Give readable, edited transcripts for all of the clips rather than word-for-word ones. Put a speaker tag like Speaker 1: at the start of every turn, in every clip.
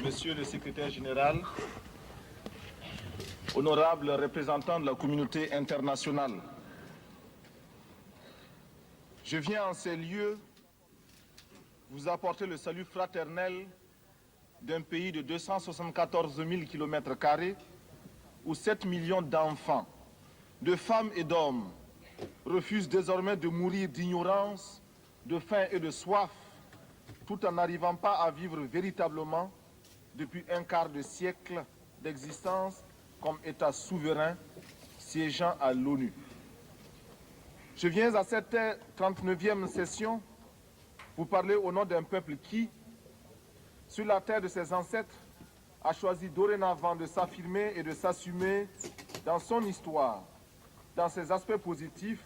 Speaker 1: Monsieur le secrétaire général, honorables représentants de la communauté internationale, je viens en ces lieux vous apporter le salut fraternel d'un pays de 274 000 km² où 7 millions d'enfants, de femmes et d'hommes refusent désormais de mourir d'ignorance, de faim et de soif, tout en n'arrivant pas à vivre véritablement depuis un quart de siècle d'existence comme État souverain siégeant à l'ONU. Je viens à cette 39e session vous parler au nom d'un peuple qui, sur la terre de ses ancêtres, a choisi dorénavant de s'affirmer et de s'assumer dans son histoire, dans ses aspects positifs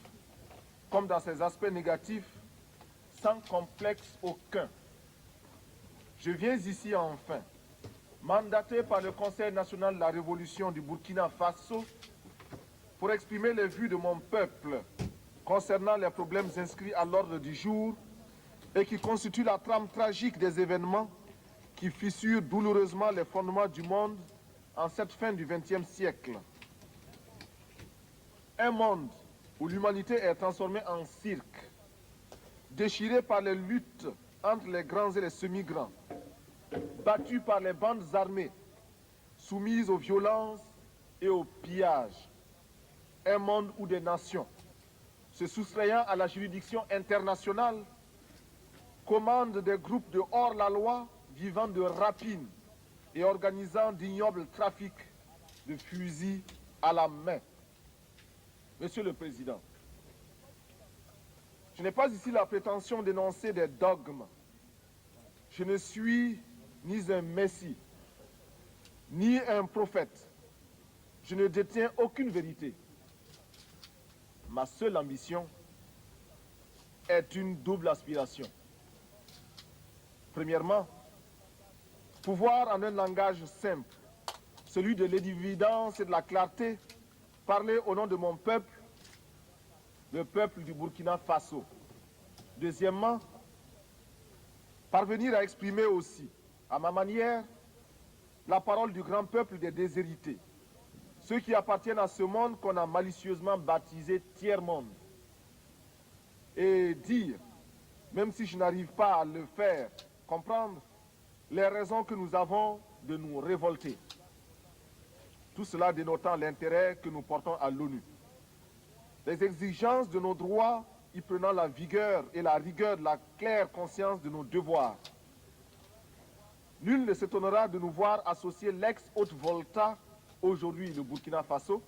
Speaker 1: comme dans ses aspects négatifs, sans complexe aucun. Je viens ici enfin, mandaté par le Conseil national de la Révolution du Burkina Faso, pour exprimer les vues de mon peuple concernant les problèmes inscrits à l'ordre du jour et qui constituent la trame tragique des événements qui fissurent douloureusement les fondements du monde en cette fin du XXe siècle. Un monde où l'humanité est transformée en cirque, déchirée par les luttes entre les grands et les semi-grands, battue par les bandes armées, soumise aux violences et aux pillages. Un monde où des nations, se soustrayant à la juridiction internationale, commandent des groupes de hors-la-loi vivant de rapines et organisant d'ignobles trafics de fusils à la main. Monsieur le Président, je n'ai pas ici la prétention d'énoncer des dogmes. Je ne suis ni un messie, ni un prophète. Je ne détiens aucune vérité. Ma seule ambition est une double aspiration. Premièrement, pouvoir en un langage simple, celui de l'évidence et de la clarté, parler au nom de mon peuple, le peuple du Burkina Faso. Deuxièmement, parvenir à exprimer aussi, à ma manière, la parole du grand peuple des déshérités, ceux qui appartiennent à ce monde qu'on a malicieusement baptisé tiers-monde. Et dire, même si je n'arrive pas à le faire comprendre, les raisons que nous avons de nous révolter. Tout cela dénotant l'intérêt que nous portons à l'ONU. Les exigences de nos droits y prenant la vigueur et la rigueur de la claire conscience de nos devoirs. Nul ne s'étonnera de nous voir associer l'ex-Haute-Volta, aujourd'hui le Burkina Faso,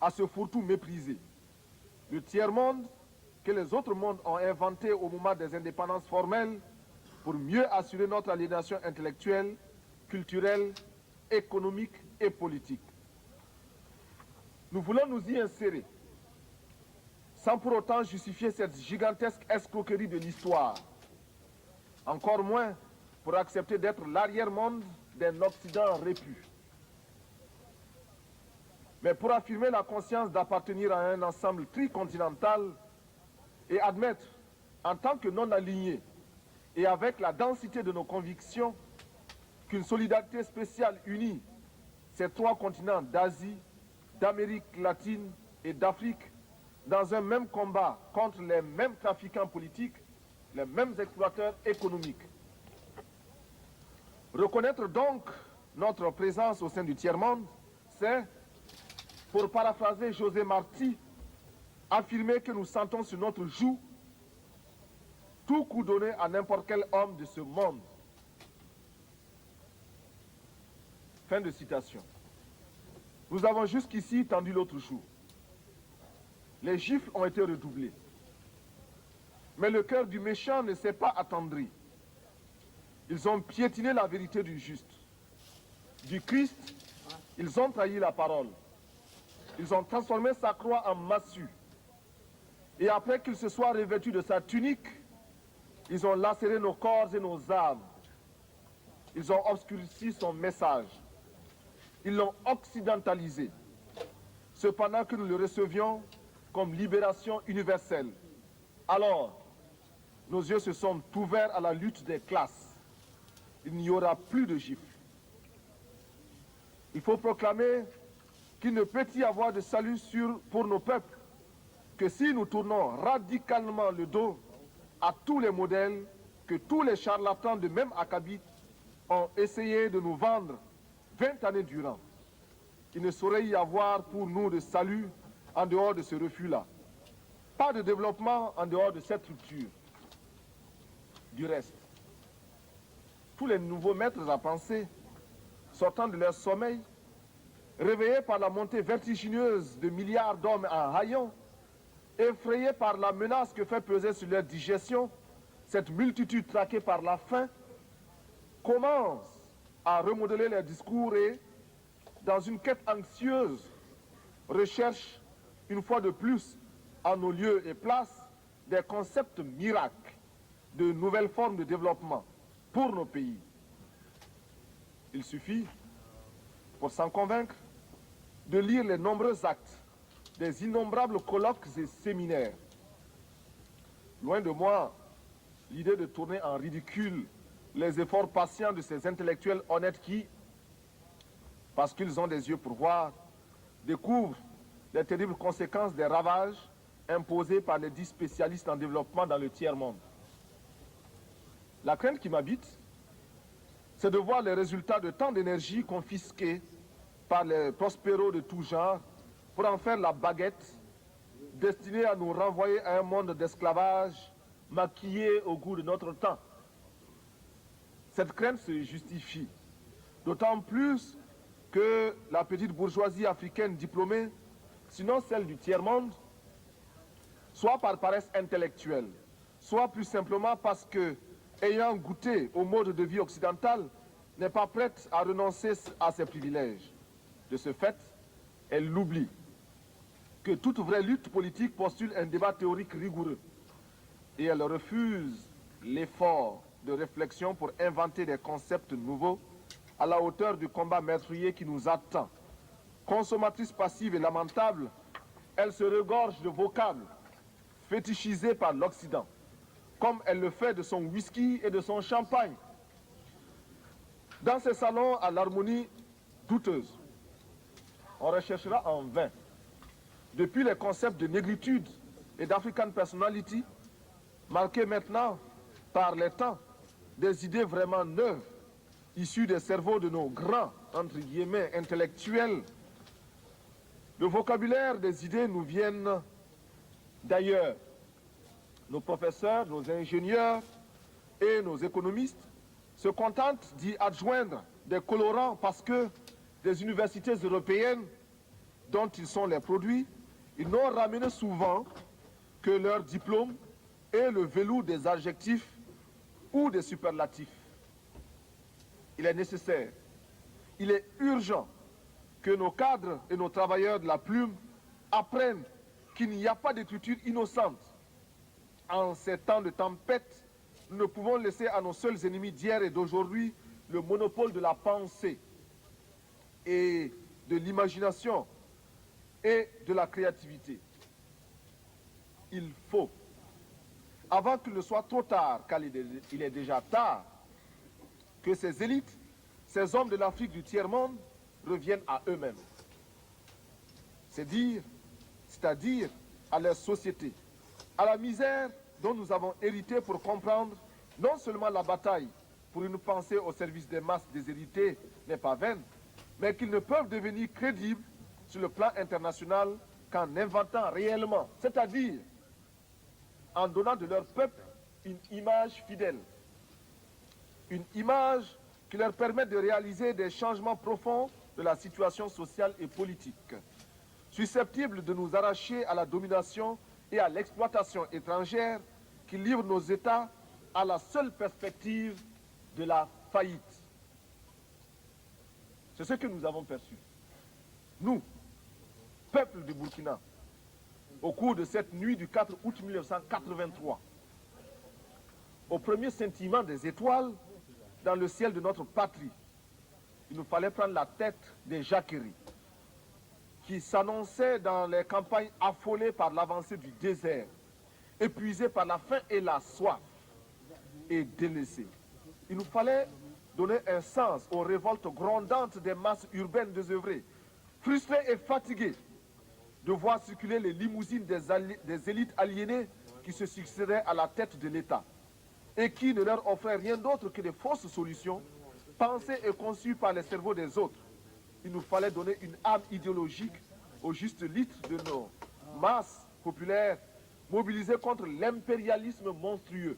Speaker 1: à ce fourre-tout méprisé. Le tiers-monde que les autres mondes ont inventé au moment des indépendances formelles pour mieux assurer notre aliénation intellectuelle, culturelle, économique et politique. Nous voulons nous y insérer, sans pour autant justifier cette gigantesque escroquerie de l'histoire, encore moins pour accepter d'être l'arrière-monde d'un Occident répu. Mais pour affirmer la conscience d'appartenir à un ensemble tricontinental et admettre, en tant que non-alignés et avec la densité de nos convictions, qu'une solidarité spéciale unit ces trois continents d'Asie, d'Amérique latine et d'Afrique dans un même combat contre les mêmes trafiquants politiques, les mêmes exploiteurs économiques. Reconnaître donc notre présence au sein du tiers-monde, c'est, pour paraphraser José Marti, affirmer que nous sentons sur notre joug tout coup donné à n'importe quel homme de ce monde. Fin de citation. Nous avons jusqu'ici tendu l'autre jour. Les gifles ont été redoublés. Mais le cœur du méchant ne s'est pas attendri. Ils ont piétiné la vérité du juste. Du Christ, ils ont trahi la parole. Ils ont transformé sa croix en massue. Et après qu'il se soit revêtu de sa tunique, ils ont lacéré nos corps et nos âmes. Ils ont obscurci son message. Ils l'ont occidentalisé. Cependant que nous le recevions comme libération universelle. Alors, nos yeux se sont ouverts à la lutte des classes. il n'y aura plus de gifles. Il faut proclamer qu'il ne peut y avoir de salut pour nos peuples que si nous tournons radicalement le dos à tous les modèles que tous les charlatans de même acabit ont essayé de nous vendre 20 années durant. Il ne saurait y avoir pour nous de salut en dehors de ce refus-là. Pas de développement en dehors de cette rupture. Du reste, tous les nouveaux maîtres à penser, sortant de leur sommeil, réveillés par la montée vertigineuse de milliards d'hommes en haillons, effrayés par la menace que fait peser sur leur digestion cette multitude traquée par la faim, commencent à remodeler leurs discours et, dans une quête anxieuse, recherchent une fois de plus, en nos lieux et places, des concepts miracles, de nouvelles formes de développement pour nos pays. Il suffit, pour s'en convaincre, de lire les nombreux actes des innombrables colloques et séminaires. Loin de moi l'idée de tourner en ridicule les efforts patients de ces intellectuels honnêtes qui, parce qu'ils ont des yeux pour voir, découvrent les terribles conséquences des ravages imposés par les 10 spécialistes en développement dans le tiers-monde. La crainte qui m'habite, c'est de voir les résultats de tant d'énergie confisquée par les prospéros de tout genre pour en faire la baguette destinée à nous renvoyer à un monde d'esclavage maquillé au goût de notre temps. Cette crainte se justifie, d'autant plus que la petite bourgeoisie africaine diplômée, sinon celle du tiers-monde, soit par paresse intellectuelle, soit plus simplement parce que, ayant goûté au mode de vie occidental, n'est pas prête à renoncer à ses privilèges. De ce fait, elle l'oublie que toute vraie lutte politique postule un débat théorique rigoureux et elle refuse l'effort de réflexion pour inventer des concepts nouveaux à la hauteur du combat meurtrier qui nous attend. Consommatrice passive et lamentable, elle se regorge de vocables fétichisés par l'Occident, comme elle le fait de son whisky et de son champagne. Dans ces salons à l'harmonie douteuse, on recherchera en vain, depuis les concepts de négritude et d'African personality, marqués maintenant par les temps, des idées vraiment neuves, issues des cerveaux de nos grands, entre guillemets, intellectuels. Le vocabulaire des idées nous viennent d'ailleurs. Nos professeurs, nos ingénieurs et nos économistes se contentent d'y adjoindre des colorants parce que des universités européennes dont ils sont les produits, ils n'ont ramené souvent que leur diplôme et le velours des adjectifs ou des superlatifs. Il est nécessaire, il est urgent que nos cadres et nos travailleurs de la plume apprennent qu'il n'y a pas d'écriture innocente. En ces temps de tempête, nous ne pouvons laisser à nos seuls ennemis d'hier et d'aujourd'hui le monopole de la pensée et de l'imagination et de la créativité. Il faut, avant qu'il ne soit trop tard, car il est déjà tard, que ces élites, ces hommes de l'Afrique du tiers-monde reviennent à eux-mêmes. C'est-à-dire à leur société, à la misère dont nous avons hérité pour comprendre non seulement la bataille pour une pensée au service des masses déshéritées n'est pas vaine, mais qu'ils ne peuvent devenir crédibles sur le plan international qu'en inventant réellement, c'est-à-dire en donnant de leur peuple une image fidèle, une image qui leur permette de réaliser des changements profonds de la situation sociale et politique, susceptibles de nous arracher à la domination et à l'exploitation étrangère qui livre nos États à la seule perspective de la faillite. C'est ce que nous avons perçu. Nous, peuple du Burkina, au cours de cette nuit du 4 août 1983, au premier scintillement des étoiles dans le ciel de notre patrie, il nous fallait prendre la tête des jacqueries qui s'annonçaient dans les campagnes affolées par l'avancée du désert, épuisées par la faim et la soif et délaissées. Il nous fallait donner un sens aux révoltes grondantes des masses urbaines désœuvrées, frustrées et fatiguées de voir circuler les limousines des élites aliénées qui se succédaient à la tête de l'État et qui ne leur offraient rien d'autre que des fausses solutions pensées et conçues par les cerveaux des autres. Il nous fallait donner une âme idéologique au juste litre de nos masses populaires mobilisées contre l'impérialisme monstrueux.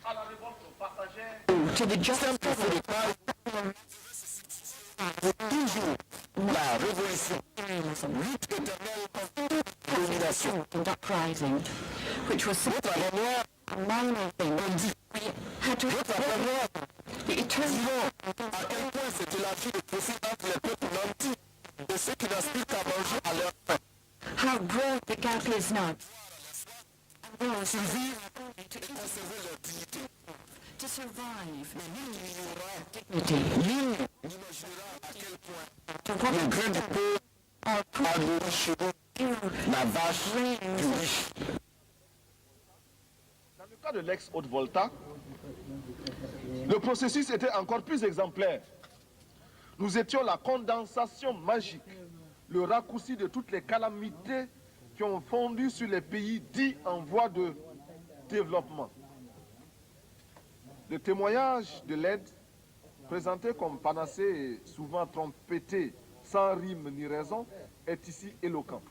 Speaker 1: À la révolte passagère,
Speaker 2: to the justice for the cause toujours la révolution, lutte éternelle contre domination, and uprising, which was a minor thing, had to the eternal
Speaker 3: à quel point c'était la vie de possible entre les peuples nantis et ceux qui n'aspirent qu'à manger à leur faim.
Speaker 2: how broad the gap is now.
Speaker 3: Survivre et conserver leur dignité.
Speaker 2: To survive,
Speaker 3: Nul n'imaginera à quel point le grain de peau a nourri chez nous la vache du riche.
Speaker 1: dans le cas de l'ex-Haute-Volta, le processus était encore plus exemplaire. Nous étions la condensation magique, le raccourci de toutes les calamités qui ont fondu sur les pays dits en voie de développement. Le témoignage de l'aide, présenté comme panacée et souvent trompetée, sans rime ni raison, est ici éloquent.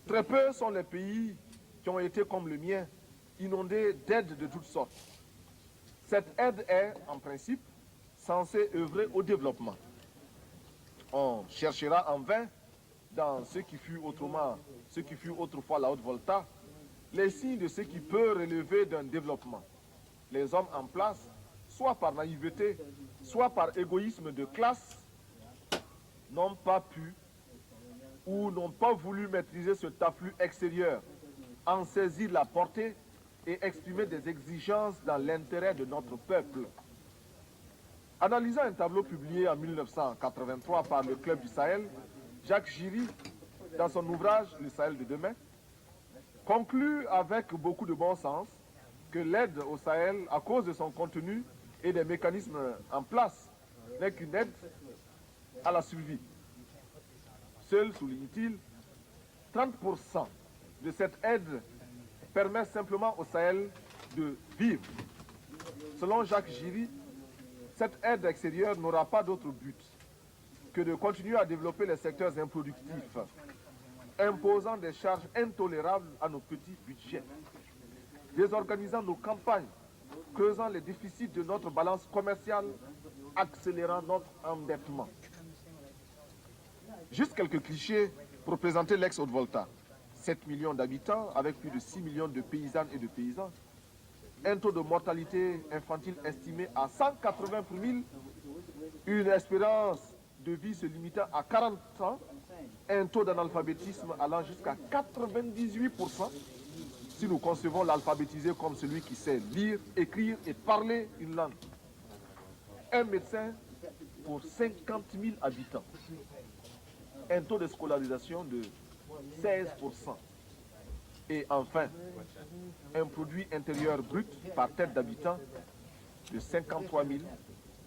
Speaker 1: Très peu sont les pays qui ont été comme le mien, inondés d'aides de toutes sortes. Cette aide est, en principe, censée œuvrer au développement. On cherchera en vain, dans ce qui fut autrefois la Haute-Volta, les signes de ce qui peut relever d'un développement. Les hommes en place, soit par naïveté, soit par égoïsme de classe, n'ont pas pu ou n'ont pas voulu maîtriser cet afflux extérieur, en saisir la portée et exprimer des exigences dans l'intérêt de notre peuple. Analysant un tableau publié en 1983 par le Club du Sahel, Jacques Giry, dans son ouvrage « Le Sahel de demain », conclut avec beaucoup de bon sens que l'aide au Sahel, à cause de son contenu et des mécanismes en place, n'est qu'une aide à la survie. Seul, souligne-t-il, 30% de cette aide permet simplement au Sahel de vivre. Selon Jacques Giry, cette aide extérieure n'aura pas d'autre but que de continuer à développer les secteurs improductifs, imposant des charges intolérables à nos petits budgets, désorganisant nos campagnes, creusant les déficits de notre balance commerciale, accélérant notre endettement. Juste quelques clichés pour présenter l'ex-Haute-Volta. 7 millions d'habitants avec plus de 6 millions de paysannes et de paysans. Un taux de mortalité infantile estimé à 180 pour 1000. Une espérance de vie se limitant à 40 ans. Un taux d'analphabétisme allant jusqu'à 98%. Si nous concevons l'alphabétisé comme celui qui sait lire, écrire et parler une langue. Un médecin pour 50 000 habitants. Un taux de scolarisation de 16%. Et enfin, un produit intérieur brut par tête d'habitant de 53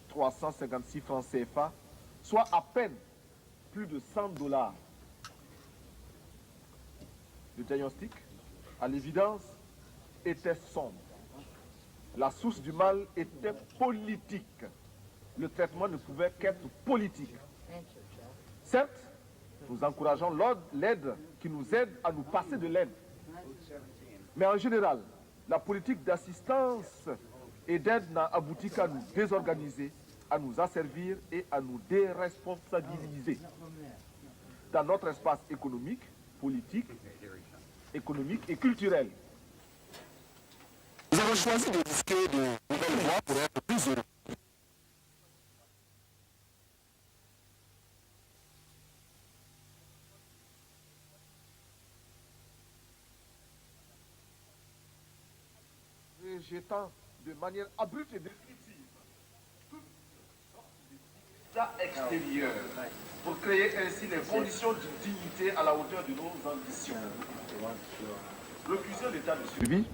Speaker 1: 356 francs CFA, soit à peine plus de 100 $. Le diagnostic, à l'évidence, était sombre. La source du mal était politique. Le traitement ne pouvait qu'être politique. Certes, nous encourageons l'aide qui nous aide à nous passer de l'aide. Mais en général, la politique d'assistance et d'aide n'a abouti qu'à nous désorganiser, à nous asservir et à nous déresponsabiliser. Dans notre espace économique, politique, économique et culturel.
Speaker 3: Nous avons choisi de risquer de nouvelles voies pour être plus heureux.
Speaker 1: Rejetant de manière abrupte et définitive toute sorte de extérieur pour créer ainsi les conditions de dignité à la hauteur de nos ambitions. Refuser l'état de survie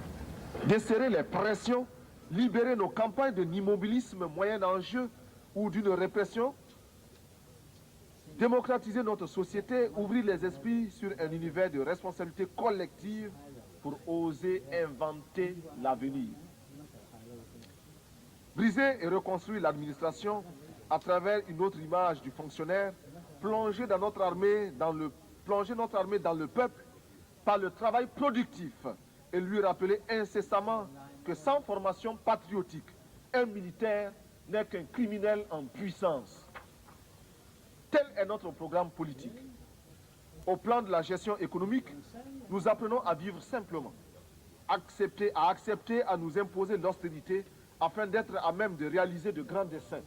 Speaker 1: desserrer les pressions, libérer nos campagnes d'un immobilisme moyen enjeu ou d'une répression, démocratiser notre société, ouvrir les esprits sur un univers de responsabilité collective pour oser inventer l'avenir. Briser et reconstruire l'administration à travers une autre image du fonctionnaire, plonger notre armée dans le peuple par le travail productif et lui rappeler incessamment que sans formation patriotique, un militaire n'est qu'un criminel en puissance. Tel est notre programme politique. Au plan de la gestion économique, nous apprenons à vivre simplement, à accepter à nous imposer l'austérité afin d'être à même de réaliser de grands desseins.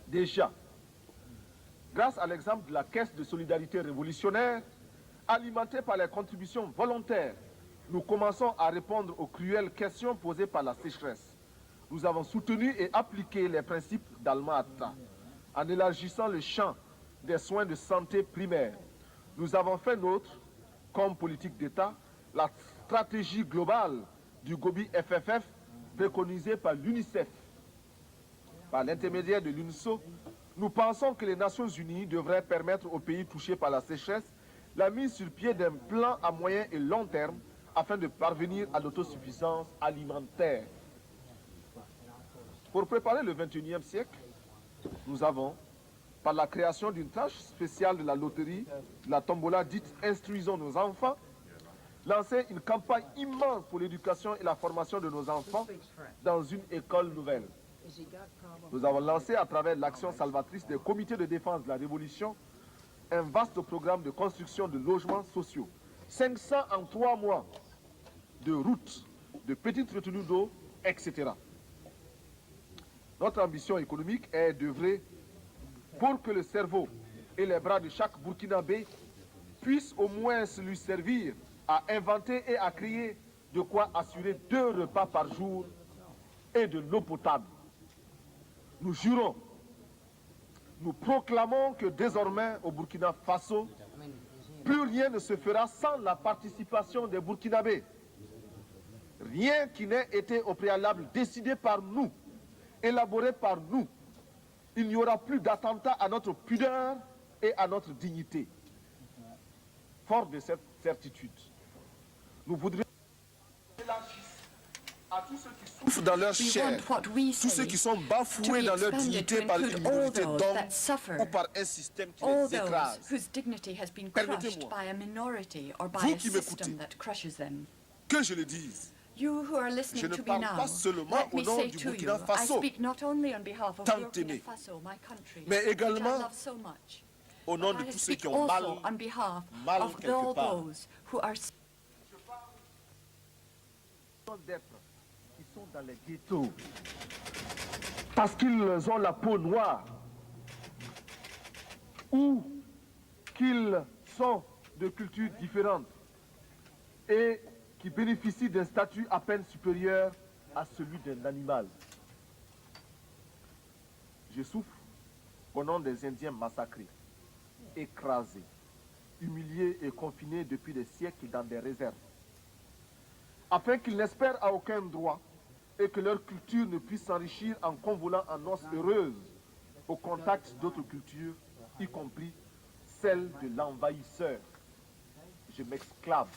Speaker 1: Déjà, grâce à l'exemple de la Caisse de solidarité révolutionnaire, alimentée par les contributions volontaires, nous commençons à répondre aux cruelles questions posées par la sécheresse. Nous avons soutenu et appliqué les principes d'Alma-Ata en élargissant le champ des soins de santé primaires. Nous avons fait nôtre, comme politique d'État, la stratégie globale du Gobi FFF préconisée par l'UNICEF. Par l'intermédiaire de l'UNSO, nous pensons que les Nations Unies devraient permettre aux pays touchés par la sécheresse la mise sur pied d'un plan à moyen et long terme afin de parvenir à l'autosuffisance alimentaire. Pour préparer le XXIe siècle, nous avons, par la création d'une tâche spéciale de la loterie, la tombola dite « Instruisons nos enfants », lancé une campagne immense pour l'éducation et la formation de nos enfants dans une école nouvelle. Nous avons lancé à travers l'action salvatrice des comités de défense de la Révolution un vaste programme de construction de logements sociaux. 500 en 3 mois, de routes, de petites retenues d'eau, etc. Notre ambition économique est d'œuvrer pour que le cerveau et les bras de chaque Burkinabé puissent au moins lui servir à inventer et à créer de quoi assurer 2 repas par jour et de l'eau potable. Nous jurons, nous proclamons que désormais au Burkina Faso, plus rien ne se fera sans la participation des Burkinabés. Rien qui n'ait été au préalable décidé par nous, élaboré par nous. Il n'y aura plus d'attentat à notre pudeur et à notre dignité. Fort de cette certitude, nous voudrions à tous ceux qui souffrent dans leur chair, tous ceux qui sont bafoués dans leur dignité par une minorité d'hommes ou par un système qui les écrase. Permettez-moi, vous qui m'écoutez, que je le dise.
Speaker 2: You who are listening
Speaker 1: Je ne
Speaker 2: to me
Speaker 1: parle
Speaker 2: now,
Speaker 1: pas seulement
Speaker 2: let
Speaker 1: au
Speaker 2: me
Speaker 1: nom
Speaker 2: say
Speaker 1: du
Speaker 2: to
Speaker 1: Burkina
Speaker 2: you, I
Speaker 1: Faso,
Speaker 2: speak not only on behalf of
Speaker 1: tant
Speaker 2: Burkina
Speaker 1: aimé,
Speaker 2: Faso, my country,
Speaker 1: mais
Speaker 2: which I
Speaker 1: également
Speaker 2: love so much,
Speaker 1: au nom
Speaker 2: but
Speaker 1: de
Speaker 2: I
Speaker 1: tous ceux
Speaker 2: speak
Speaker 1: qui ont
Speaker 2: also on behalf
Speaker 1: mal
Speaker 2: of
Speaker 1: quelque
Speaker 2: all
Speaker 1: part.
Speaker 2: those who are
Speaker 1: Qui sont dans les ghettos parce qu'ils ont la peau noire ou qu'ils sont de cultures différentes et qui bénéficient d'un statut à peine supérieur à celui d'un animal. Je souffre au nom des Indiens massacrés, écrasés, humiliés et confinés depuis des siècles dans des réserves, afin qu'ils n'espèrent à aucun droit et que leur culture ne puisse s'enrichir en convolant en noces heureuses au contact d'autres cultures, y compris celle de l'envahisseur. Je m'exclame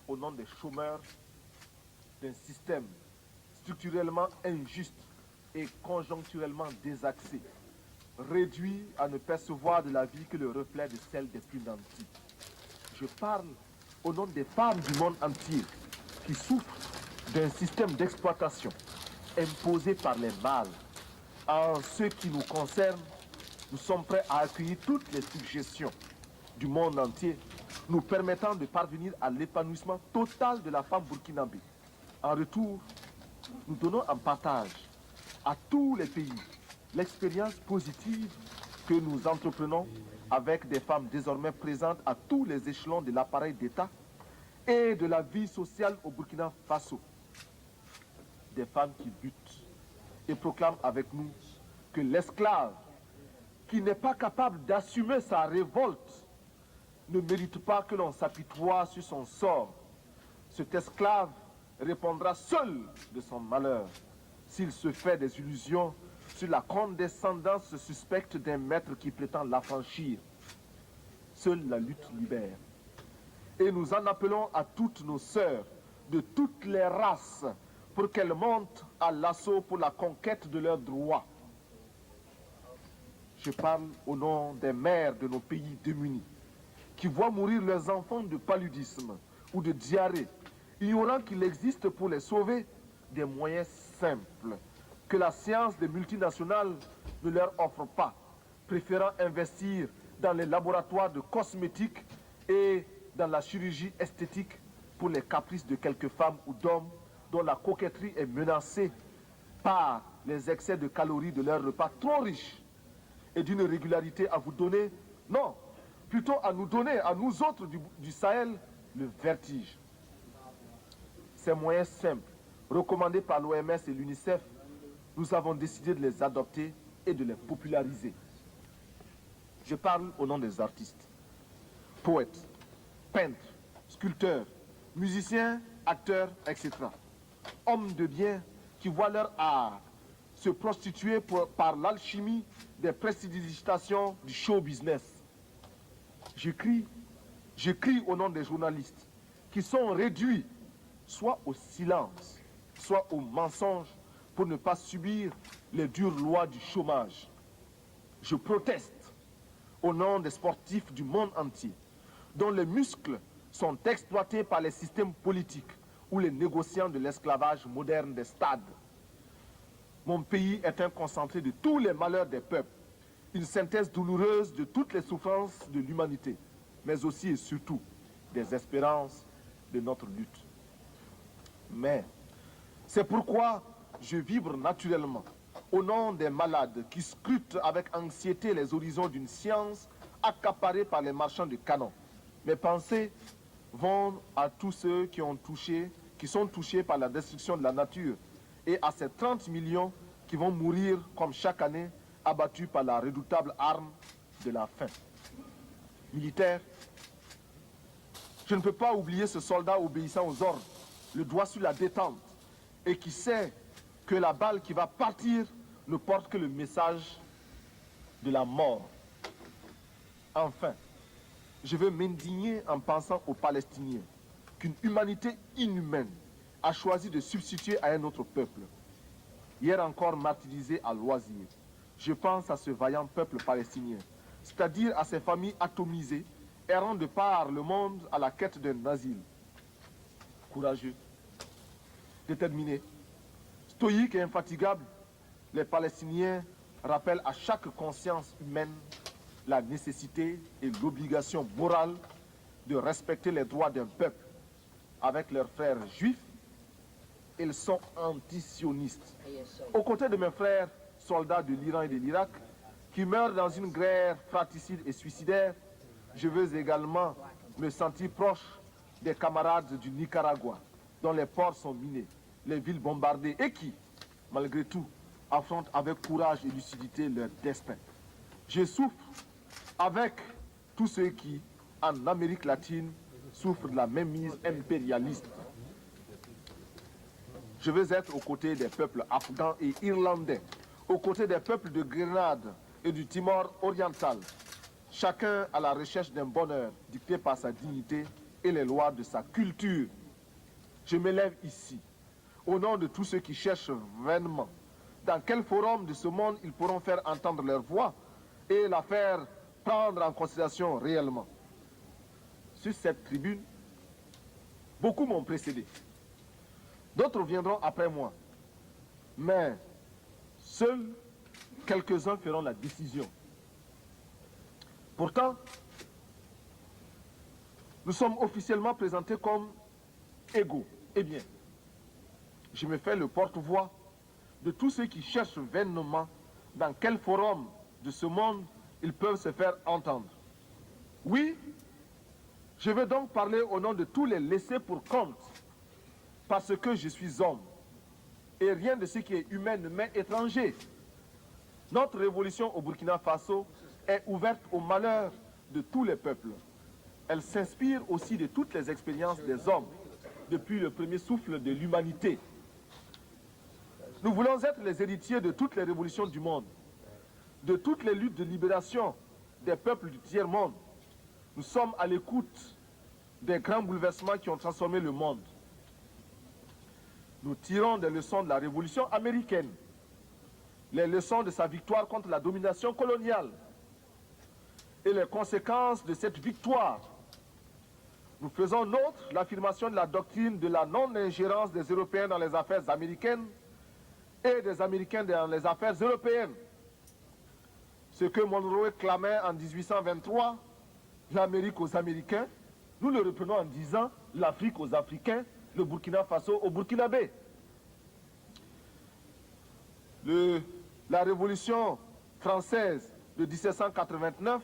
Speaker 1: au nom des chômeurs d'un système structurellement injuste et conjoncturellement désaxé, réduit à ne percevoir de la vie que le reflet de celle des plus nantis. Je parle au nom des femmes du monde entier qui souffrent d'un système d'exploitation imposé par les mâles. En ce qui nous concerne, nous sommes prêts à accueillir toutes les suggestions du monde entier nous permettant de parvenir à l'épanouissement total de la femme burkinabé. En retour, nous donnons en partage à tous les pays l'expérience positive que nous entreprenons avec des femmes désormais présentes à tous les échelons de l'appareil d'État et de la vie sociale au Burkina Faso. Des femmes qui luttent et proclament avec nous que l'esclave qui n'est pas capable d'assumer sa révolte ne mérite pas que l'on s'apitoie sur son sort. Cet esclave répondra seul de son malheur s'il se fait des illusions sur la condescendance suspecte d'un maître qui prétend l'affranchir. Seule la lutte libère. Et nous en appelons à toutes nos sœurs de toutes les races pour qu'elles montent à l'assaut pour la conquête de leurs droits. Je parle au nom des mères de nos pays démunis qui voient mourir leurs enfants de paludisme ou de diarrhée, ignorant qu'il existe pour les sauver des moyens simples que la science des multinationales ne leur offre pas, préférant investir dans les laboratoires de cosmétiques et dans la chirurgie esthétique pour les caprices de quelques femmes ou d'hommes dont la coquetterie est menacée par les excès de calories de leurs repas trop riches et d'une régularité à vous donner, non, plutôt à nous donner, à nous autres du Sahel, le vertige. Ces moyens simples, recommandés par l'OMS et l'UNICEF, nous avons décidé de les adopter et de les populariser. Je parle au nom des artistes, poètes, peintres, sculpteurs, musiciens, acteurs, etc. Hommes de bien qui voient leur art se prostituer par l'alchimie des prestidigitations du show business. J'écris au nom des journalistes qui sont réduits soit au silence, soit au mensonge pour ne pas subir les dures lois du chômage. Je proteste au nom des sportifs du monde entier dont les muscles sont exploités par les systèmes politiques ou les négociants de l'esclavage moderne des stades. Mon pays est un concentré de tous les malheurs des peuples, une synthèse douloureuse de toutes les souffrances de l'humanité, mais aussi et surtout des espérances de notre lutte. Mais c'est pourquoi je vibre naturellement au nom des malades qui scrutent avec anxiété les horizons d'une science accaparée par les marchands de canons. Mes pensées vont à tous ceux qui sont touchés par la destruction de la nature et à ces 30 millions qui vont mourir comme chaque année abattus par la redoutable arme de la faim. Militaire, je ne peux pas oublier ce soldat obéissant aux ordres, le doigt sur la détente, et qui sait que la balle qui va partir ne porte que le message de la mort. Enfin, je veux m'indigner en pensant aux Palestiniens qu'une humanité inhumaine a choisi de substituer à un autre peuple. Hier encore martyrisé à loisir, je pense à ce vaillant peuple palestinien, c'est-à-dire à ces familles atomisées, errant de par le monde à la quête d'un asile. Courageux, déterminés, stoïques et infatigables, les Palestiniens rappellent à chaque conscience humaine la nécessité et l'obligation morale de respecter les droits d'un peuple. Avec leurs frères juifs, ils sont antisionistes. Aux côtés de mes frères soldats de l'Iran et de l'Irak, qui meurent dans une guerre fratricide et suicidaire, je veux également me sentir proche des camarades du Nicaragua, dont les ports sont minés, les villes bombardées et qui, malgré tout, affrontent avec courage et lucidité leur destin. Je souffre avec tous ceux qui, en Amérique latine, souffrent de la mainmise impérialiste. Je veux être aux côtés des peuples afghans et irlandais, aux côtés des peuples de Grenade et du Timor oriental, chacun à la recherche d'un bonheur dicté par sa dignité et les lois de sa culture. Je m'élève ici, au nom de tous ceux qui cherchent vainement dans quel forum de ce monde ils pourront faire entendre leur voix et la faire prendre en considération réellement. Sur cette tribune, beaucoup m'ont précédé. D'autres viendront après moi. Mais seuls quelques-uns feront la décision. Pourtant, nous sommes officiellement présentés comme égaux. Eh bien, je me fais le porte-voix de tous ceux qui cherchent vainement dans quel forum de ce monde ils peuvent se faire entendre. Oui, je veux donc parler au nom de tous les laissés pour compte, parce que je suis homme, et rien de ce qui est humain ne m'est étranger. Notre révolution au Burkina Faso est ouverte au malheur de tous les peuples. Elle s'inspire aussi de toutes les expériences des hommes depuis le premier souffle de l'humanité. Nous voulons être les héritiers de toutes les révolutions du monde, de toutes les luttes de libération des peuples du tiers-monde. Nous sommes à l'écoute des grands bouleversements qui ont transformé le monde. Nous tirons des leçons de la révolution américaine, les leçons de sa victoire contre la domination coloniale et les conséquences de cette victoire. Nous faisons nôtre l'affirmation de la doctrine de la non-ingérence des Européens dans les affaires américaines et des Américains dans les affaires européennes. Ce que Monroe clamait en 1823, l'Amérique aux Américains, nous le reprenons en disant l'Afrique aux Africains, le Burkina Faso aux Burkinabés. La révolution française de 1789,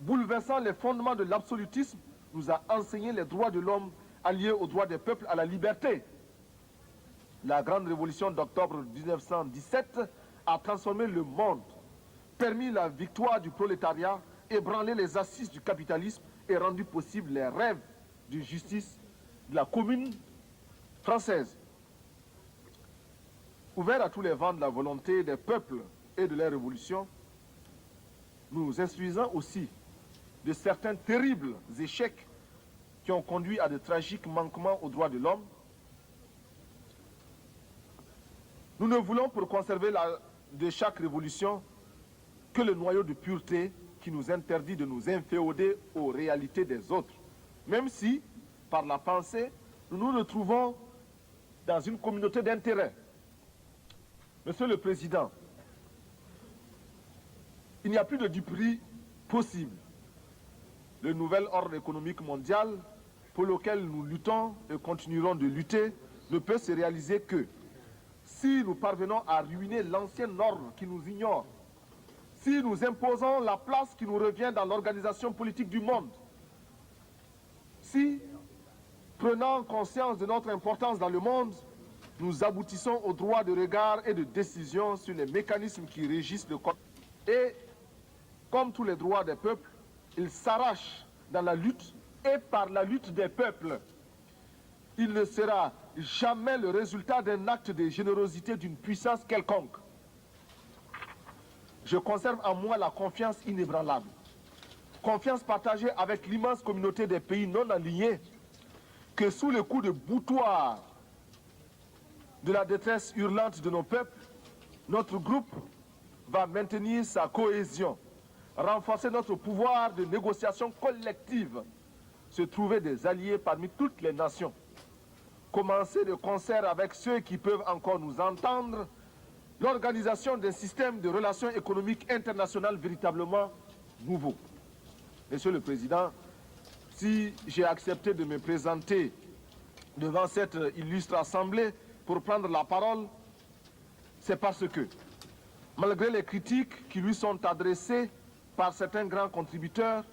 Speaker 1: bouleversant les fondements de l'absolutisme, nous a enseigné les droits de l'homme alliés aux droits des peuples à la liberté. La grande révolution d'octobre 1917 a transformé le monde, permis la victoire du prolétariat, ébranlé les assises du capitalisme et rendu possible les rêves de justice de la commune française. Ouvert à tous les vents de la volonté des peuples et de leurs révolutions, nous instruisons aussi de certains terribles échecs qui ont conduit à de tragiques manquements aux droits de l'homme. Nous ne voulons pour conserver de chaque révolution que le noyau de pureté qui nous interdit de nous inféoder aux réalités des autres, même si, par la pensée, nous nous retrouvons dans une communauté d'intérêts. Monsieur le Président, il n'y a plus de duperie possible. Le nouvel ordre économique mondial pour lequel nous luttons et continuerons de lutter ne peut se réaliser que si nous parvenons à ruiner l'ancien ordre qui nous ignore, si nous imposons la place qui nous revient dans l'organisation politique du monde, si, prenant conscience de notre importance dans le monde, nous aboutissons au droit de regard et de décision sur les mécanismes qui régissent le code. Et, comme tous les droits des peuples, ils s'arrachent dans la lutte et par la lutte des peuples. Il ne sera jamais le résultat d'un acte de générosité d'une puissance quelconque. Je conserve en moi la confiance inébranlable, confiance partagée avec l'immense communauté des pays non alignés, que sous le coup de boutoir de la détresse hurlante de nos peuples, notre groupe va maintenir sa cohésion, renforcer notre pouvoir de négociation collective, se trouver des alliés parmi toutes les nations, commencer de concert avec ceux qui peuvent encore nous entendre, l'organisation d'un système de relations économiques internationales véritablement nouveau. Monsieur le Président, si j'ai accepté de me présenter devant cette illustre assemblée pour prendre la parole, c'est parce que, malgré les critiques qui lui sont adressées par certains grands contributeurs,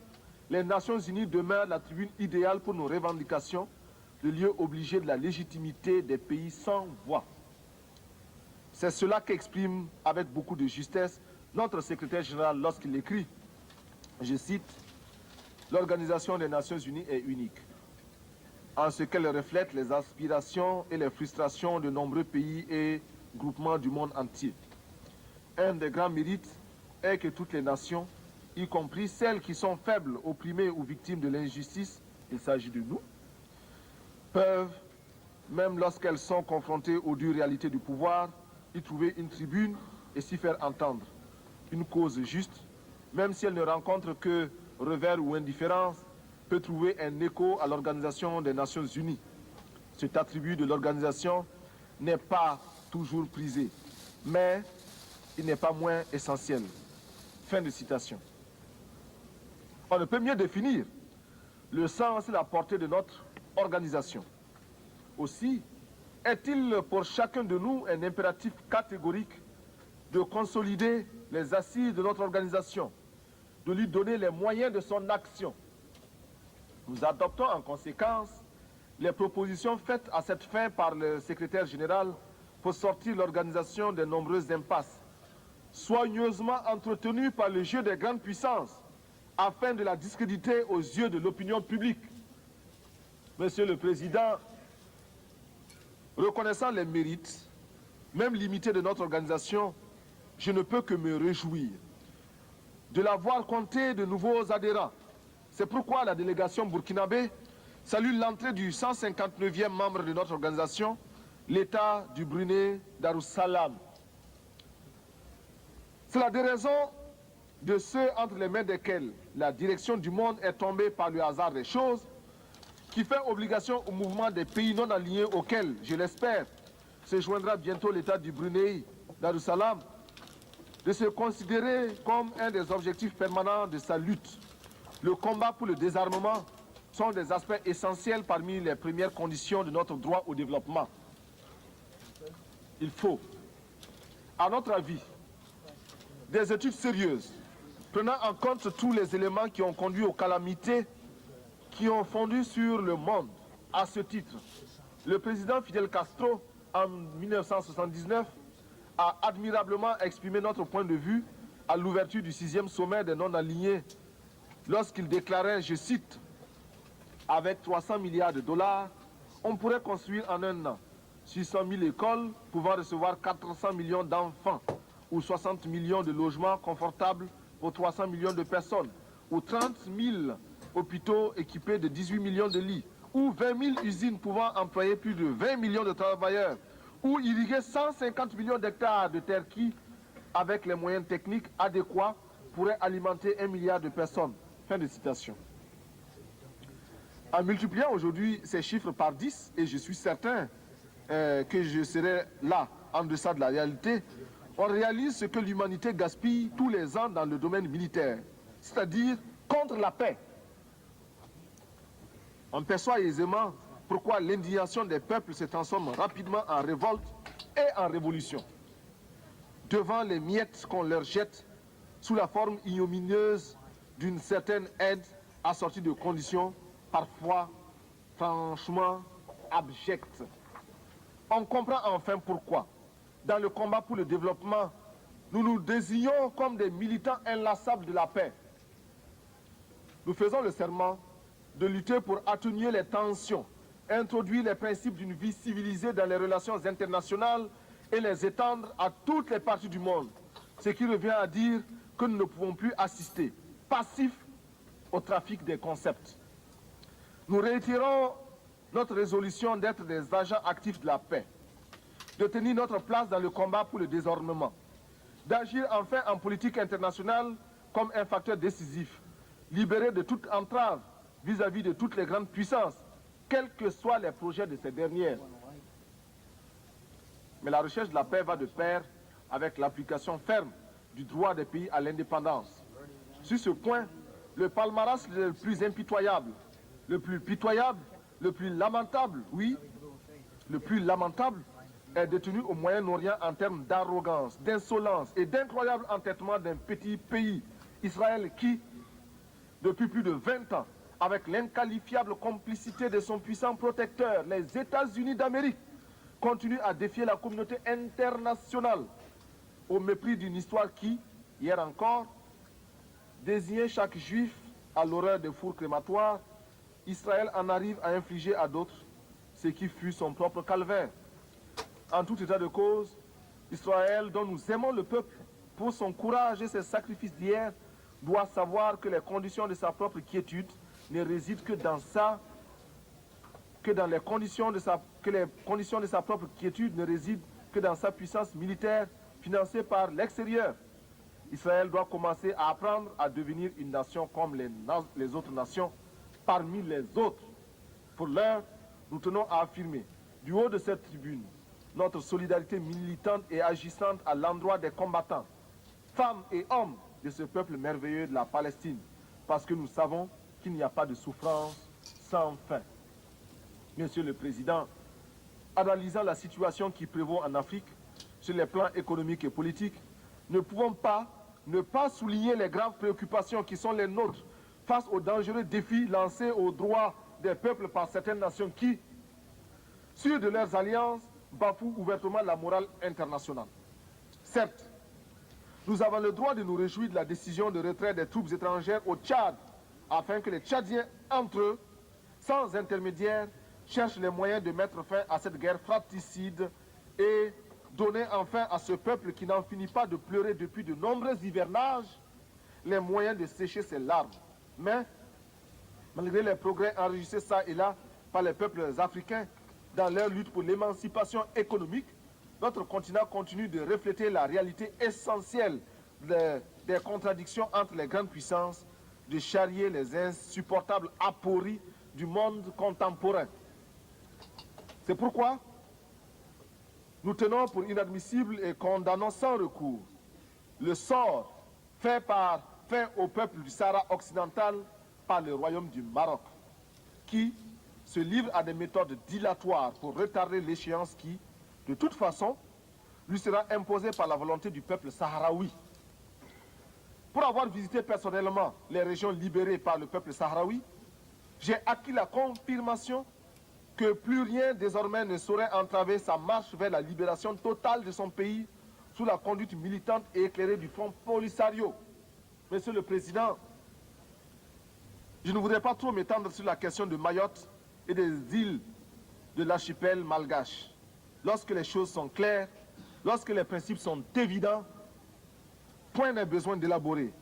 Speaker 1: les Nations Unies demeurent la tribune idéale pour nos revendications, le lieu obligé de la légitimité des pays sans voix. C'est cela qu'exprime avec beaucoup de justesse notre secrétaire général lorsqu'il écrit, je cite, « L'Organisation des Nations Unies est unique, en ce qu'elle reflète les aspirations et les frustrations de nombreux pays et groupements du monde entier. Un des grands mérites est que toutes les nations, y compris celles qui sont faibles, opprimées ou victimes de l'injustice, il s'agit de nous, peuvent, même lorsqu'elles sont confrontées aux dures réalités du pouvoir, y trouver une tribune et s'y faire entendre. Une cause juste, même si elle ne rencontre que revers ou indifférence, peut trouver un écho à l'Organisation des Nations Unies. Cet attribut de l'organisation n'est pas toujours prisé, mais il n'est pas moins essentiel. » Fin de citation. On ne peut mieux définir le sens et la portée de notre organisation. Aussi, est-il pour chacun de nous un impératif catégorique de consolider les assises de notre organisation, de lui donner les moyens de son action. Nous adoptons en conséquence les propositions faites à cette fin par le secrétaire général pour sortir l'organisation des nombreuses impasses, soigneusement entretenues par le jeu des grandes puissances, afin de la discréditer aux yeux de l'opinion publique. Monsieur le Président, Reconnaissant les mérites, même limités de notre organisation, je ne peux que me réjouir de la voir compter de nouveaux adhérents. C'est pourquoi la délégation burkinabé salue l'entrée du 159e membre de notre organisation, l'État du Brunei Darussalam. C'est la déraison de ceux entre les mains desquels la direction du monde est tombée par le hasard des choses, qui fait obligation au mouvement des pays non alignés auxquels, je l'espère, se joindra bientôt l'État du Brunei Darussalam, de se considérer comme un des objectifs permanents de sa lutte. Le combat pour le désarmement sont des aspects essentiels parmi les premières conditions de notre droit au développement. Il faut, à notre avis, des études sérieuses, prenant en compte tous les éléments qui ont conduit aux calamités qui ont fondu sur le monde. À ce titre, le président Fidel Castro, en 1979, a admirablement exprimé notre point de vue à l'ouverture du 6e sommet des non-alignés, lorsqu'il déclarait, je cite, « Avec 300 milliards de dollars, on pourrait construire en un an 600 000 écoles pouvant recevoir 400 millions d'enfants, ou 60 millions de logements confortables pour 300 millions de personnes, ou 30 000 hôpitaux équipés de 18 millions de lits, ou 20 000 usines pouvant employer plus de 20 millions de travailleurs, ou irriguer 150 millions d'hectares de terres qui, avec les moyens techniques adéquats, pourraient alimenter 1 milliard de personnes. » Fin de citation. En multipliant aujourd'hui ces chiffres par 10, et je suis certain que je serai là, en deçà de la réalité, on réalise ce que l'humanité gaspille tous les ans dans le domaine militaire, c'est-à-dire contre la paix. On perçoit aisément pourquoi l'indignation des peuples se transforme rapidement en révolte et en révolution, devant les miettes qu'on leur jette sous la forme ignominieuse d'une certaine aide assortie de conditions parfois franchement abjectes. On comprend enfin pourquoi, dans le combat pour le développement, nous nous désignons comme des militants inlassables de la paix. Nous faisons le serment de lutter pour atténuer les tensions, introduire les principes d'une vie civilisée dans les relations internationales et les étendre à toutes les parties du monde, ce qui revient à dire que nous ne pouvons plus assister, passifs, au trafic des concepts. Nous réitérons notre résolution d'être des agents actifs de la paix, de tenir notre place dans le combat pour le désarmement, d'agir enfin en politique internationale comme un facteur décisif, libéré de toute entrave vis-à-vis de toutes les grandes puissances, quels que soient les projets de ces dernières. Mais la recherche de la paix va de pair avec l'application ferme du droit des pays à l'indépendance. Sur ce point, le palmarès le plus impitoyable, le plus pitoyable, le plus lamentable, oui, le plus lamentable, est détenu au Moyen-Orient en termes d'arrogance, d'insolence et d'incroyable entêtement d'un petit pays, Israël, qui, depuis plus de 20 ans, avec l'inqualifiable complicité de son puissant protecteur, les États-Unis d'Amérique, continue à défier la communauté internationale au mépris d'une histoire qui, hier encore, désignait chaque juif à l'horreur des fours crématoires. Israël en arrive à infliger à d'autres ce qui fut son propre calvaire. En tout état de cause, Israël, dont nous aimons le peuple pour son courage et ses sacrifices d'hier, doit savoir que les conditions de sa propre quiétude ne résident que dans les conditions de sa propre quiétude ne résident que dans sa puissance militaire financée par l'extérieur. Israël doit commencer à apprendre à devenir une nation comme les autres nations, parmi les autres. Pour l'heure, nous tenons à affirmer, du haut de cette tribune, notre solidarité militante et agissante à l'endroit des combattants, femmes et hommes de ce peuple merveilleux de la Palestine, parce que nous savons qu'il n'y a pas de souffrance sans fin. Monsieur le Président, analysant la situation qui prévaut en Afrique, sur les plans économiques et politiques, ne pouvons pas ne pas souligner les graves préoccupations qui sont les nôtres face aux dangereux défis lancés aux droits des peuples par certaines nations qui, sûres de leurs alliances, bafouent ouvertement la morale internationale. Certes, nous avons le droit de nous réjouir de la décision de retrait des troupes étrangères au Tchad, afin que les Tchadiens, entre eux, sans intermédiaire, cherche les moyens de mettre fin à cette guerre fratricide et donner enfin à ce peuple qui n'en finit pas de pleurer depuis de nombreux hivernages les moyens de sécher ses larmes. Mais, malgré les progrès enregistrés ça et là par les peuples africains dans leur lutte pour l'émancipation économique, notre continent continue de refléter la réalité essentielle des contradictions entre les grandes puissances, de charrier les insupportables apories du monde contemporain. C'est pourquoi nous tenons pour inadmissible et condamnons sans recours le sort fait au peuple du Sahara occidental par le royaume du Maroc, qui se livre à des méthodes dilatoires pour retarder l'échéance qui, de toute façon, lui sera imposée par la volonté du peuple sahraoui. Pour avoir visité personnellement les régions libérées par le peuple sahraoui, j'ai acquis la confirmation que plus rien désormais ne saurait entraver sa marche vers la libération totale de son pays sous la conduite militante et éclairée du Front Polisario. Monsieur le Président, je ne voudrais pas trop m'étendre sur la question de Mayotte et des îles de l'archipel malgache. Lorsque les choses sont claires, lorsque les principes sont évidents, point n'est besoin d'élaborer.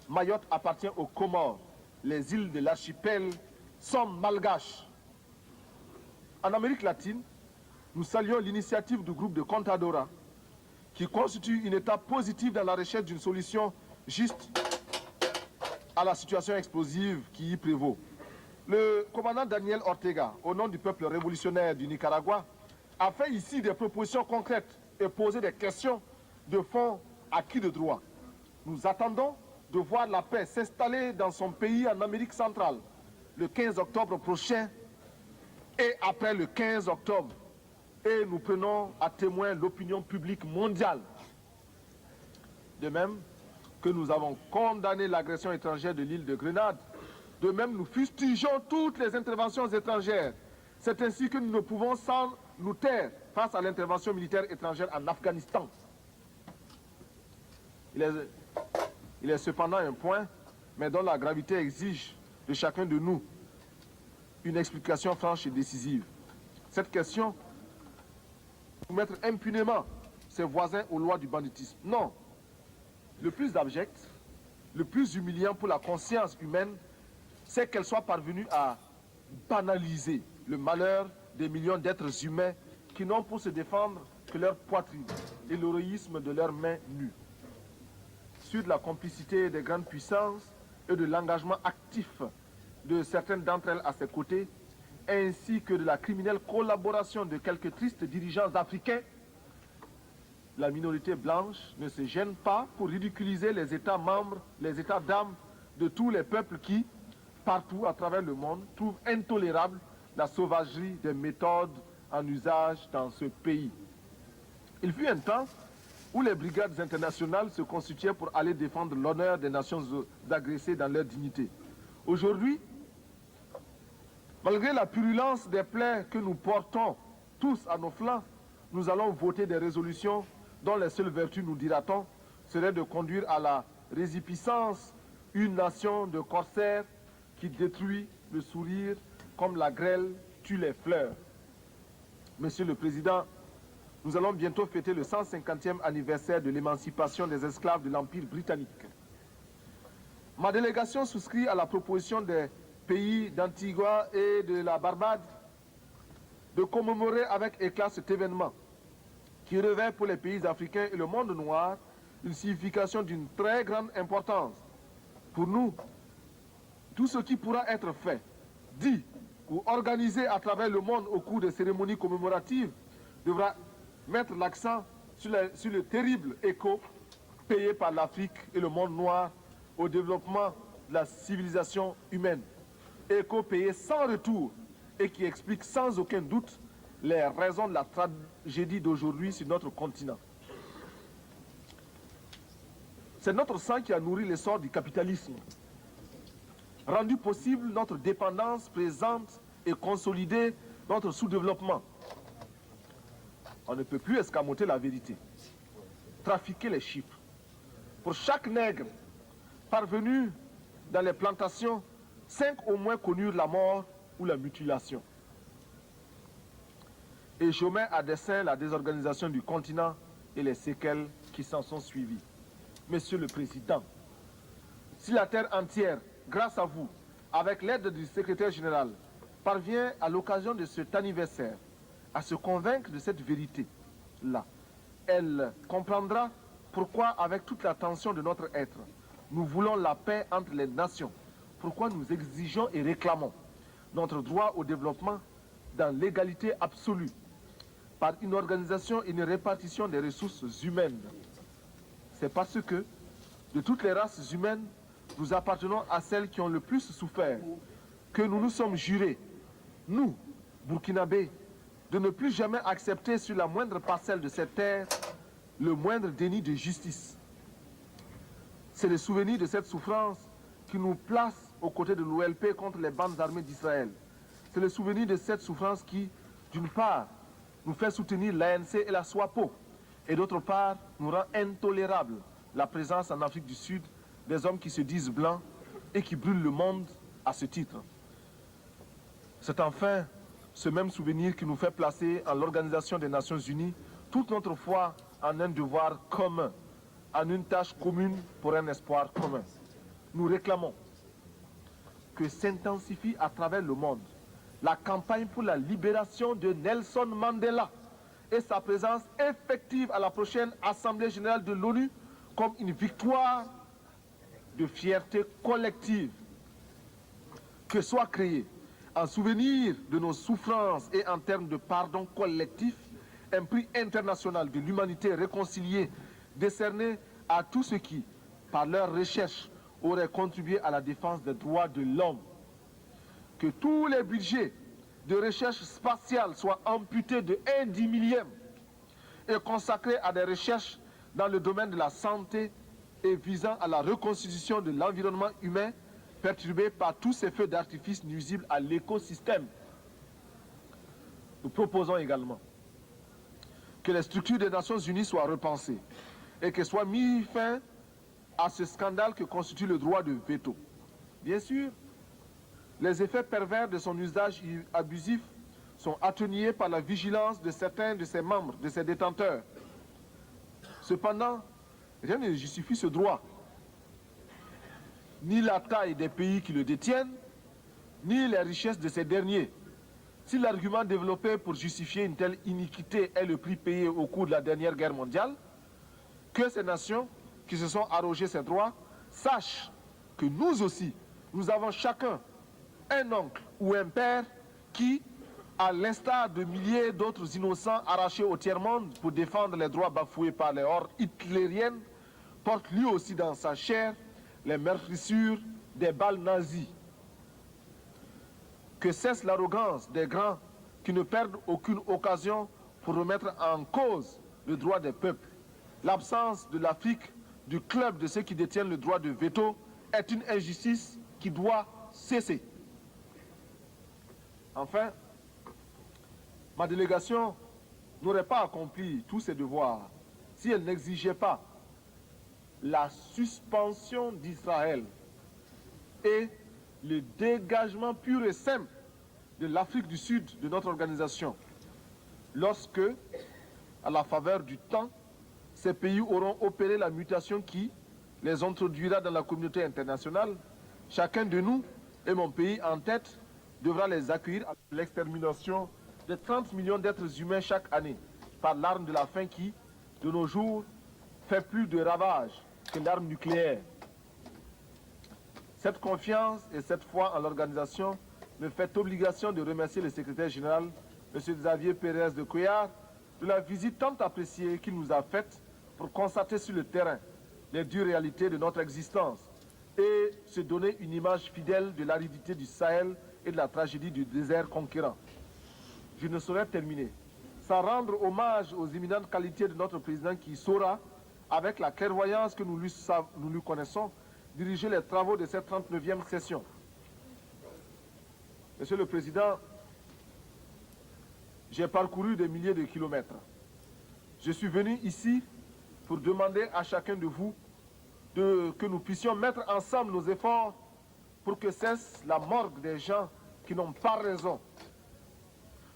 Speaker 1: Mayotte appartient aux Comores. Les îles de l'archipel sont malgaches. En Amérique latine, nous saluons l'initiative du groupe de Contadora, qui constitue une étape positive dans la recherche d'une solution juste à la situation explosive qui y prévaut. Le commandant Daniel Ortega, au nom du peuple révolutionnaire du Nicaragua, a fait ici des propositions concrètes et posé des questions de fond à qui de droit. Nous attendons de voir la paix s'installer dans son pays en Amérique centrale le 15 octobre prochain et après le 15 octobre. Et nous prenons à témoin l'opinion publique mondiale. De même que nous avons condamné l'agression étrangère de l'île de Grenade, de même nous fustigeons toutes les interventions étrangères. C'est ainsi que nous ne pouvons sans nous taire face à l'intervention militaire étrangère en Afghanistan. Il est cependant un point, mais dont la gravité exige de chacun de nous une explication franche et décisive. Cette question, soumettre impunément ses voisins aux lois du banditisme. Non. Le plus abject, le plus humiliant pour la conscience humaine, c'est qu'elle soit parvenue à banaliser le malheur des millions d'êtres humains qui n'ont pour se défendre que leur poitrine et l'héroïsme de leurs mains nues. Sur de la complicité des grandes puissances et de l'engagement actif de certaines d'entre elles à ses côtés, ainsi que de la criminelle collaboration de quelques tristes dirigeants africains, la minorité blanche ne se gêne pas pour ridiculiser les États membres, les États d'âme de tous les peuples qui, partout à travers le monde, trouvent intolérable la sauvagerie des méthodes en usage dans ce pays. Il fut un temps où les brigades internationales se constituaient pour aller défendre l'honneur des nations agressées dans leur dignité. Aujourd'hui, malgré la purulence des plaies que nous portons tous à nos flancs, nous allons voter des résolutions dont les seules vertus, nous dira-t-on, seraient de conduire à la résipiscence une nation de corsaires qui détruit le sourire comme la grêle tue les fleurs. Monsieur le Président, nous allons bientôt fêter le 150e anniversaire de l'émancipation des esclaves de l'Empire britannique. Ma délégation souscrit à la proposition des pays d'Antigua et de la Barbade de commémorer avec éclat cet événement qui revêt pour les pays africains et le monde noir une signification d'une très grande importance. Pour nous, tout ce qui pourra être fait, dit ou organisé à travers le monde au cours des cérémonies commémoratives devra mettre l'accent sur le terrible écho payé par l'Afrique et le monde noir au développement de la civilisation humaine. Écho payé sans retour et qui explique sans aucun doute les raisons de la tragédie d'aujourd'hui sur notre continent. C'est notre sang qui a nourri l'essor du capitalisme, rendu possible notre dépendance présente et consolidé notre sous-développement. On ne peut plus escamoter la vérité, trafiquer les chiffres. Pour chaque nègre parvenu dans les plantations, 5 au moins connurent la mort ou la mutilation. et je mets à dessein la désorganisation du continent et les séquelles qui s'en sont suivies. Monsieur le Président, si la terre entière, grâce à vous, avec l'aide du secrétaire général, parvient à l'occasion de cet anniversaire à se convaincre de cette vérité-là, elle comprendra pourquoi, avec toute l'attention de notre être, nous voulons la paix entre les nations, pourquoi nous exigeons et réclamons notre droit au développement dans l'égalité absolue, par une organisation et une répartition des ressources humaines. C'est parce que, de toutes les races humaines, nous appartenons à celles qui ont le plus souffert, que nous nous sommes jurés, nous, Burkinabés, de ne plus jamais accepter sur la moindre parcelle de cette terre le moindre déni de justice. C'est le souvenir de cette souffrance qui nous place aux côtés de l'OLP contre les bandes armées d'Israël. C'est le souvenir de cette souffrance qui, d'une part, nous fait soutenir l'ANC et la SWAPO, et d'autre part, nous rend intolérable la présence en Afrique du Sud des hommes qui se disent blancs et qui brûlent le monde à ce titre. C'est enfin ce même souvenir qui nous fait placer en l'Organisation des Nations Unies toute notre foi en un devoir commun, en une tâche commune pour un espoir commun. Nous réclamons que s'intensifie à travers le monde la campagne pour la libération de Nelson Mandela et sa présence effective à la prochaine Assemblée générale de l'ONU comme une victoire de fierté collective. Que soit créé, en souvenir de nos souffrances et en termes de pardon collectif, un prix international de l'humanité réconciliée décerné à tous ceux qui, par leur recherche, auraient contribué à la défense des droits de l'homme. Que tous les budgets de recherche spatiale soient amputés de 1/10 et consacrés à des recherches dans le domaine de la santé et visant à la reconstitution de l'environnement humain perturbé par tous ces feux d'artifice nuisibles à l'écosystème. Nous proposons également que les structures des Nations Unies soient repensées et que soit mis fin à ce scandale que constitue le droit de veto. Bien sûr, les effets pervers de son usage abusif sont atténués par la vigilance de certains de ses membres, de ses détenteurs. Cependant, rien ne justifie ce droit. Ni la taille des pays qui le détiennent, ni les richesses de ces derniers. Si l'argument développé pour justifier une telle iniquité est le prix payé au cours de la dernière guerre mondiale, que ces nations qui se sont arrogées ces droits sachent que nous aussi, nous avons chacun un oncle ou un père qui, à l'instar de milliers d'autres innocents arrachés au tiers-monde pour défendre les droits bafoués par les hordes hitlériennes, porte lui aussi dans sa chair les meurtrissures des balles nazies. Que cesse l'arrogance des grands qui ne perdent aucune occasion pour remettre en cause le droit des peuples. L'absence de l'Afrique du club de ceux qui détiennent le droit de veto est une injustice qui doit cesser. Enfin, ma délégation n'aurait pas accompli tous ses devoirs si elle n'exigeait pas la suspension d'Israël et le dégagement pur et simple de l'Afrique du Sud de notre organisation, lorsque, à la faveur du temps, ces pays auront opéré la mutation qui les introduira dans la communauté internationale. Chacun de nous, et mon pays en tête, devra les accueillir à l'extermination de 30 millions d'êtres humains chaque année par l'arme de la faim qui, de nos jours, fait plus de ravages que l'arme nucléaire. Cette confiance et cette foi en l'organisation me fait obligation de remercier le secrétaire général, M. Xavier Pérez de Cuellar, de la visite tant appréciée qu'il nous a faite pour constater sur le terrain les dures réalités de notre existence et se donner une image fidèle de l'aridité du Sahel et de la tragédie du désert conquérant. Je ne saurais terminer sans rendre hommage aux éminentes qualités de notre président qui saura, avec la clairvoyance que nous lui connaissons, diriger les travaux de cette 39e session. Monsieur le Président, j'ai parcouru des milliers de kilomètres. Je suis venu ici pour demander à chacun de vous que nous puissions mettre ensemble nos efforts pour que cesse la morgue des gens qui n'ont pas raison,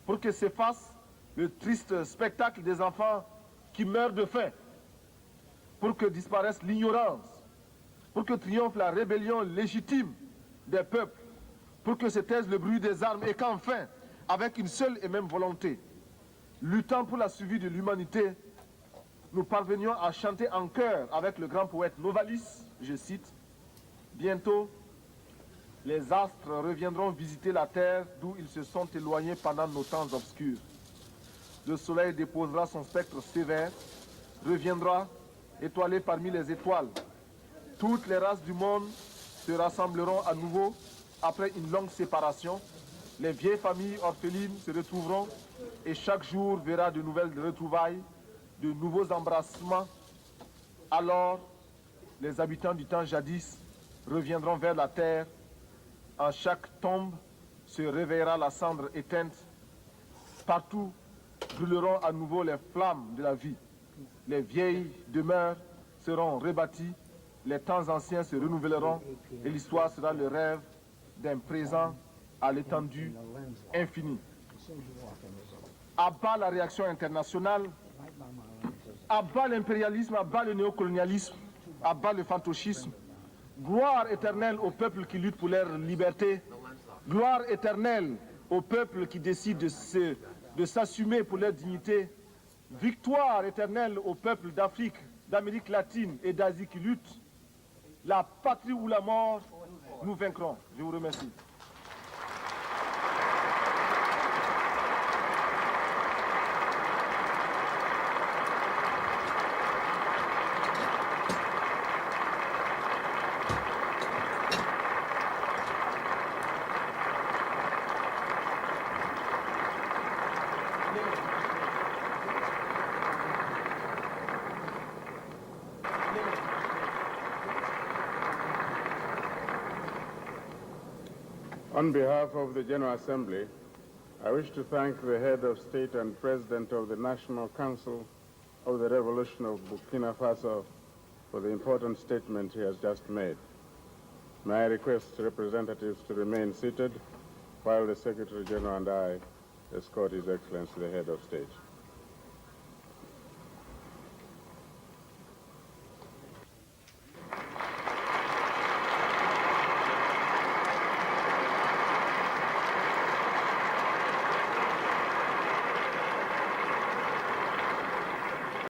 Speaker 1: pour que s'efface le triste spectacle des enfants qui meurent de faim, pour que disparaisse l'ignorance, pour que triomphe la rébellion légitime des peuples, pour que se taise le bruit des armes et qu'enfin, avec une seule et même volonté, luttant pour la survie de l'humanité, nous parvenions à chanter en chœur avec le grand poète Novalis, je cite, « Bientôt, les astres reviendront visiter la terre d'où ils se sont éloignés pendant nos temps obscurs. Le soleil déposera son spectre sévère, reviendra étoilé parmi les étoiles. Toutes les races du monde se rassembleront à nouveau après une longue séparation. Les vieilles familles orphelines se retrouveront et chaque jour verra de nouvelles retrouvailles, de nouveaux embrassements. Alors, les habitants du temps jadis reviendront vers la terre. En chaque tombe se réveillera la cendre éteinte. Partout brûleront à nouveau les flammes de la vie. Les vieilles demeures seront rebâties, les temps anciens se renouvelleront et l'histoire sera le rêve d'un présent à l'étendue infinie. À bas la réaction internationale, à bas l'impérialisme, à bas le néocolonialisme, à bas le fantoschisme. Gloire éternelle aux peuples qui luttent pour leur liberté. Gloire éternelle aux peuples qui décident de s'assumer pour leur dignité. Victoire éternelle aux peuples d'Afrique, d'Amérique latine et d'Asie qui luttent. La patrie ou la mort, nous vaincrons. Je vous remercie.
Speaker 4: On behalf of the General Assembly, I wish to thank the head of state and president of the National Council of the Revolution of Burkina Faso for the important statement he has just made. May I request representatives to remain seated while the Secretary General and I escort His Excellency the head of state.